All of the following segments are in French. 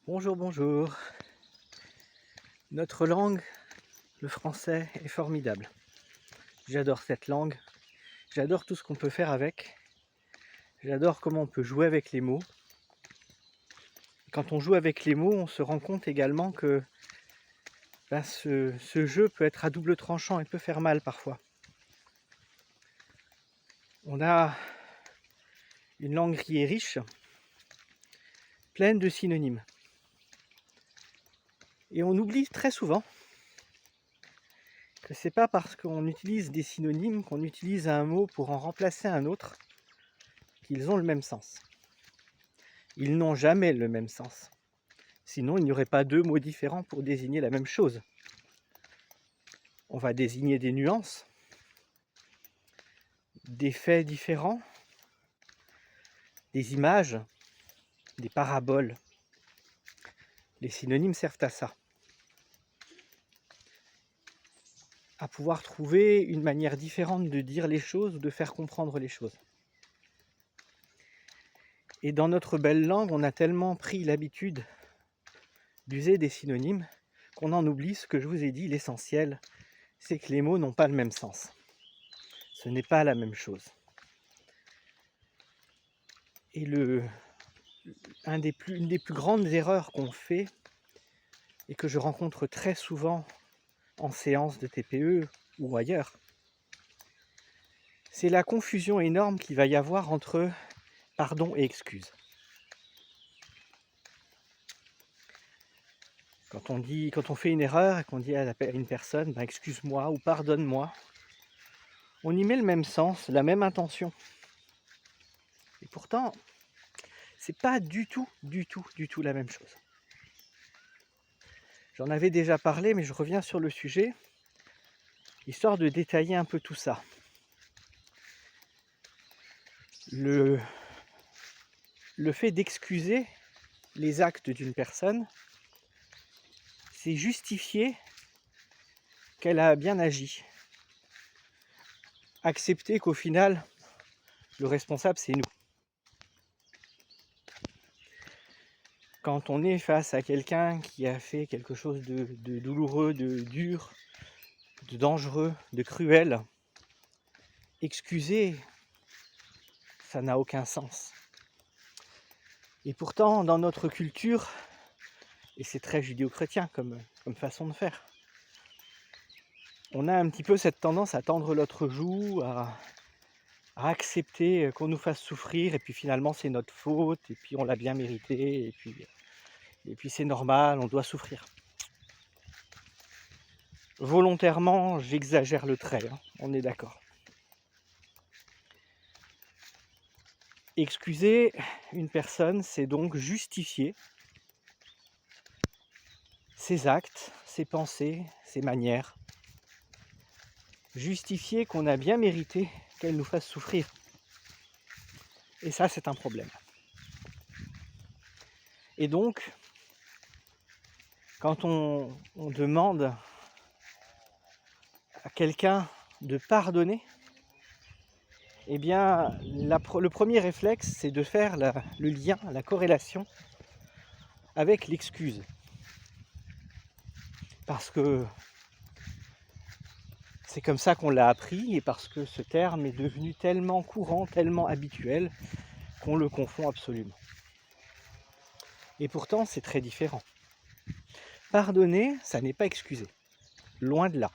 Bonjour, bonjour. Notre langue, le français, est formidable. J'adore cette langue. J'adore tout ce qu'on peut faire avec. J'adore comment on peut jouer avec les mots. Quand on joue avec les mots, on se rend compte également que ce jeu peut être à double tranchant et peut faire mal parfois. On a une langue qui est riche, pleine de synonymes. Et on oublie très souvent que c'est pas parce qu'on utilise des synonymes, qu'on utilise un mot pour en remplacer un autre, qu'ils ont le même sens. Ils n'ont jamais le même sens. Sinon, il n'y aurait pas deux mots différents pour désigner la même chose. On va désigner des nuances, des faits différents, des images, des paraboles. Les synonymes servent à ça. À pouvoir trouver une manière différente de dire les choses ou de faire comprendre les choses. Et dans notre belle langue, on a tellement pris l'habitude d'user des synonymes qu'on en oublie ce que je vous ai dit, l'essentiel, c'est que les mots n'ont pas le même sens. Ce n'est pas la même chose. Et une des plus grandes erreurs qu'on fait, et que je rencontre très souvent en séance de TPE ou ailleurs, c'est la confusion énorme qu'il va y avoir entre pardon et excuse. Quand on fait une erreur et qu'on dit à une personne excuse-moi ou pardonne-moi, on y met le même sens, la même intention. Et pourtant, c'est pas du tout la même chose. J'en avais déjà parlé, mais je reviens sur le sujet, histoire de détailler un peu tout ça. Le fait d'excuser les actes d'une personne, c'est justifier qu'elle a bien agi. Accepter qu'au final, le responsable, c'est nous. Quand on est face à quelqu'un qui a fait quelque chose de douloureux, de dur, de dangereux, de cruel, excuser, ça n'a aucun sens. Et pourtant, dans notre culture, et c'est très judéo-chrétien comme façon de faire, on a un petit peu cette tendance à tendre l'autre joue, à accepter qu'on nous fasse souffrir, et puis finalement c'est notre faute, et puis on l'a bien mérité, et puis c'est normal, on doit souffrir. Volontairement, j'exagère le trait, on est d'accord. Excuser une personne, c'est donc justifier ses actes, ses pensées, ses manières. Justifier qu'on a bien mérité qu'elle nous fasse souffrir. Et ça, c'est un problème. Et donc, quand on demande à quelqu'un de pardonner, eh bien, le premier réflexe, c'est de faire le lien, la corrélation avec l'excuse. Parce que c'est comme ça qu'on l'a appris, et parce que ce terme est devenu tellement courant, tellement habituel, qu'on le confond absolument. Et pourtant, c'est très différent. Pardonner, ça n'est pas excuser. Loin de là.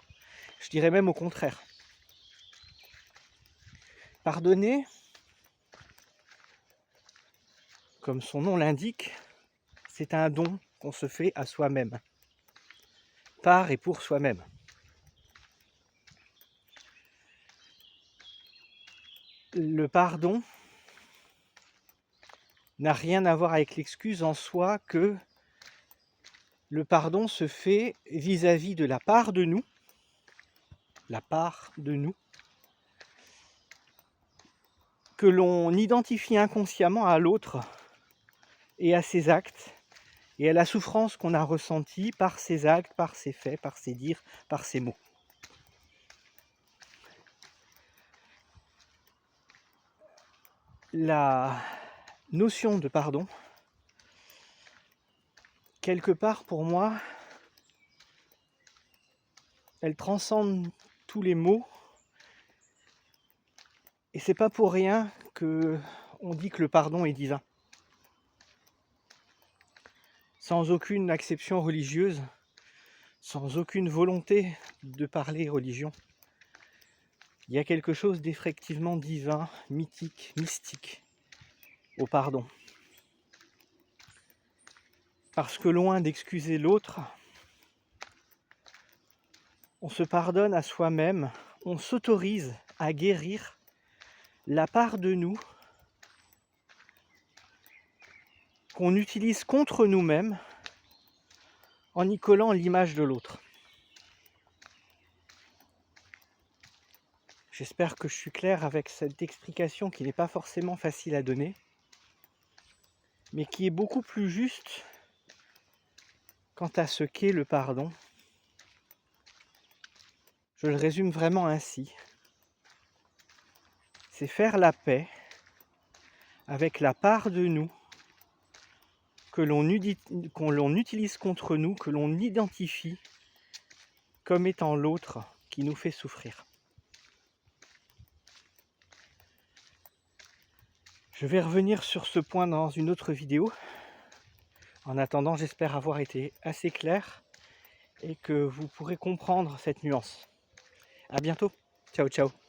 Je dirais même au contraire. Pardonner, comme son nom l'indique, c'est un don qu'on se fait à soi-même. Par et pour soi-même. Le pardon n'a rien à voir avec l'excuse en soi, que le pardon se fait vis-à-vis de la part de nous, que l'on identifie inconsciemment à l'autre et à ses actes, et à la souffrance qu'on a ressentie par ses actes, par ses faits, par ses dires, par ses mots. La notion de pardon quelque part pour moi, elle transcende tous les mots. Et c'est pas pour rien que on dit que le pardon est divin. Sans aucune acception religieuse, sans aucune volonté de parler religion, il y a quelque chose d'effectivement divin, mythique, mystique au pardon. Parce que loin d'excuser l'autre, on se pardonne à soi-même, on s'autorise à guérir la part de nous qu'on utilise contre nous-mêmes en y collant l'image de l'autre. J'espère que je suis clair avec cette explication qui n'est pas forcément facile à donner, mais qui est beaucoup plus juste quant à ce qu'est le pardon. Je le résume vraiment ainsi. C'est faire la paix avec la part de nous que l'on utilise contre nous, que l'on identifie comme étant l'autre qui nous fait souffrir. Je vais revenir sur ce point dans une autre vidéo. En attendant, j'espère avoir été assez clair et que vous pourrez comprendre cette nuance. À bientôt. Ciao, ciao.